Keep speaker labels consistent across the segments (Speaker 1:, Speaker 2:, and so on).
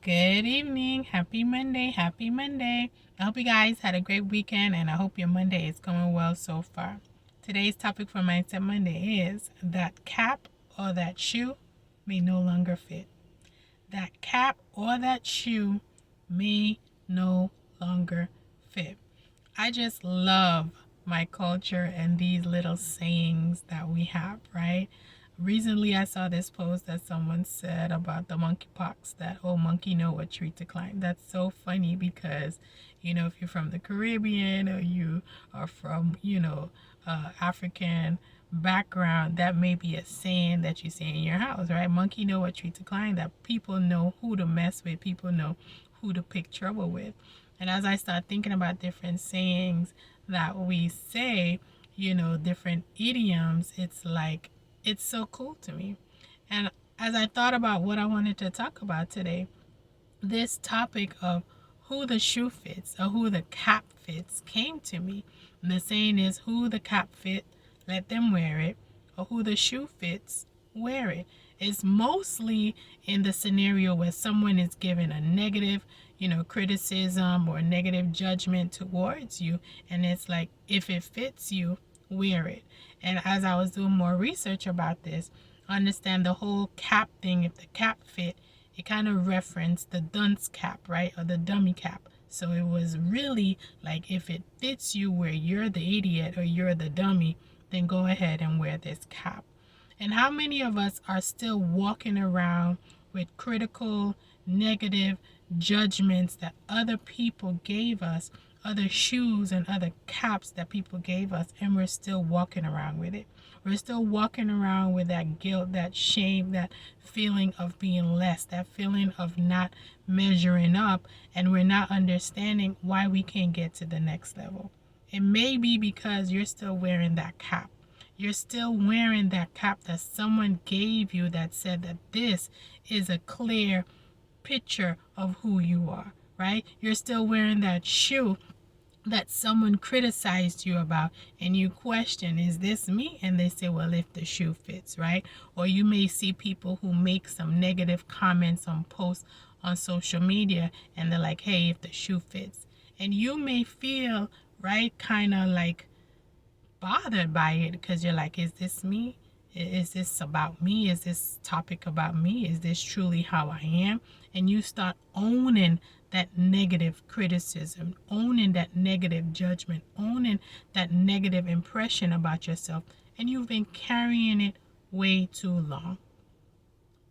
Speaker 1: Good evening. Happy Monday. Happy Monday. I hope you guys had a great weekend and I hope your Monday is going well so far. Today's topic for Mindset Monday is that cap or that shoe may no longer fit. That cap or that shoe may no longer fit. I just love my culture and these little sayings that we have, right? Recently, I saw this post that someone said about the monkeypox that, oh, monkey know what tree to climb. That's so funny because, if you're from the Caribbean or you are from, African background, that may be a saying that you say in your house, right? Monkey know what tree to climb, that people know who to mess with, people know who to pick trouble with. And as I start thinking about different sayings that we say, different idioms, it's like, it's so cool to me. And as I thought about what I wanted to talk about today, this topic of who the shoe fits or who the cap fits came to me. And the saying is, who the cap fit, let them wear it, or who the shoe fits, wear it. It's mostly in the scenario where someone is given a negative, criticism or negative judgment towards you. And it's like, if it fits you, wear it. And as I was doing more research about this, understand the whole cap thing. If the cap fit, it kind of referenced the dunce cap, right? Or the dummy cap. So it was really like, if it fits you where you're the idiot or you're the dummy, then go ahead and wear this cap. And how many of us are still walking around with critical, negative judgments that other people gave us, other shoes and other caps that people gave us, and we're still walking around with it? We're still walking around with that guilt, that shame, that feeling of being less, that feeling of not measuring up, and we're not understanding why we can't get to the next level. It may be because you're still wearing that cap. You're still wearing that cap that someone gave you that said that this is a clear picture of who you are, right? You're still wearing that shoe that someone criticized you about, and you question, is this me? And they say, well, if the shoe fits, right? Or you may see people who make some negative comments on posts on social media, and they're like, hey, if the shoe fits. And you may feel, right, kind of like bothered by it, because you're like, is this me? Is this about me? Is this topic about me? Is this truly how I am? And you start owning that negative criticism, owning that negative judgment, owning that negative impression about yourself, and you've been carrying it way too long.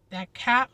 Speaker 1: That cap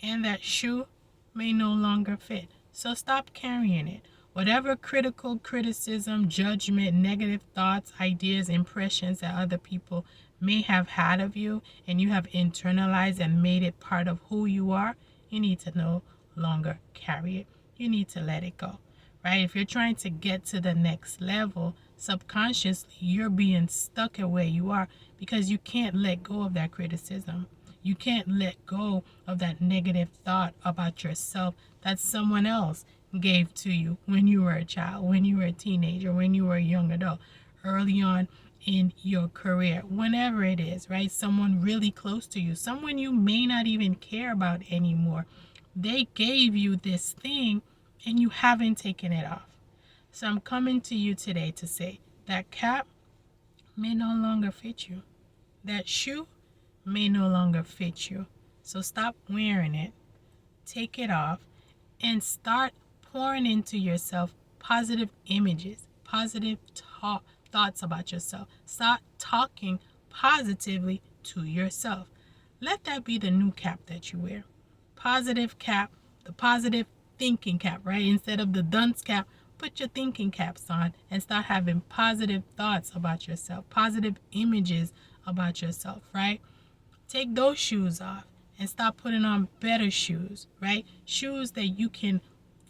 Speaker 1: and that shoe may no longer fit. So stop carrying it. Whatever critical criticism, judgment, negative thoughts, ideas, impressions that other people may have had of you, and you have internalized and made it part of who you are, you need to no longer carry it. You need to let it go, right? If you're trying to get to the next level, subconsciously, you're being stuck at where you are because you can't let go of that criticism. You can't let go of that negative thought about yourself that someone else gave to you when you were a child, when you were a teenager, when you were a young adult, early on in your career, whenever it is, right? Someone really close to you, someone you may not even care about anymore. They gave you this thing and you haven't taken it off. So I'm coming to you today to say that cap may no longer fit you. That shoe may no longer fit you. So stop wearing it. Take it off and start pouring into yourself positive images, positive thoughts about yourself. Start talking positively to yourself. Let that be the new cap that you wear. Positive cap, the positive thinking cap, right? Instead of the dunce cap, put your thinking caps on and start having positive thoughts about yourself, positive images about yourself, right? Take those shoes off and start putting on better shoes, right? Shoes that you can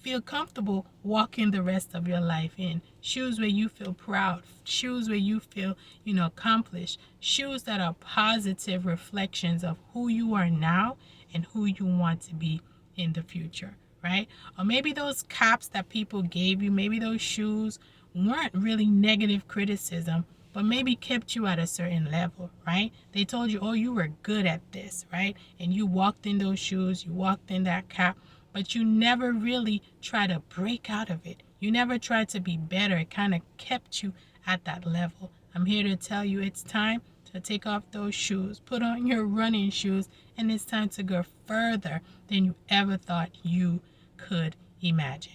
Speaker 1: feel comfortable walking the rest of your life in. Shoes where you feel proud. Shoes where you feel, accomplished. Shoes that are positive reflections of who you are now and who you want to be in the future, right? Or maybe those caps that people gave you, maybe those shoes weren't really negative criticism, but maybe kept you at a certain level, right? They told you, oh, you were good at this, right? And you walked in those shoes, you walked in that cap, but you never really try to break out of it. You never try to be better. It kind of kept you at that level. I'm here to tell you it's time to take off those shoes, put on your running shoes, and it's time to go further than you ever thought you could imagine.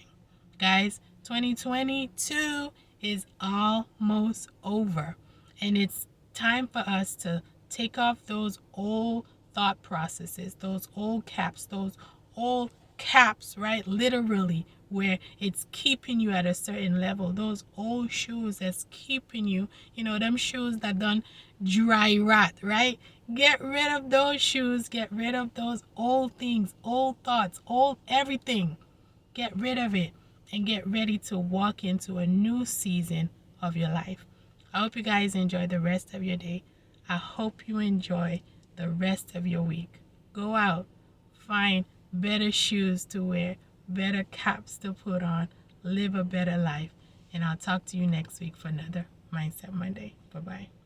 Speaker 1: Guys, 2022 is almost over, and it's time for us to take off those old thought processes, those old caps, right? Literally, where it's keeping you at a certain level. Those old shoes that's keeping you, them shoes that done dry rot, right? Get rid of those shoes. Get rid of those old things, old thoughts, old everything. Get rid of it and get ready to walk into a new season of your life. I hope you guys enjoy the rest of your day. I hope you enjoy the rest of your week. Go out, find better shoes to wear, better caps to put on, live a better life. And I'll talk to you next week for another Mindset Monday. Bye-bye.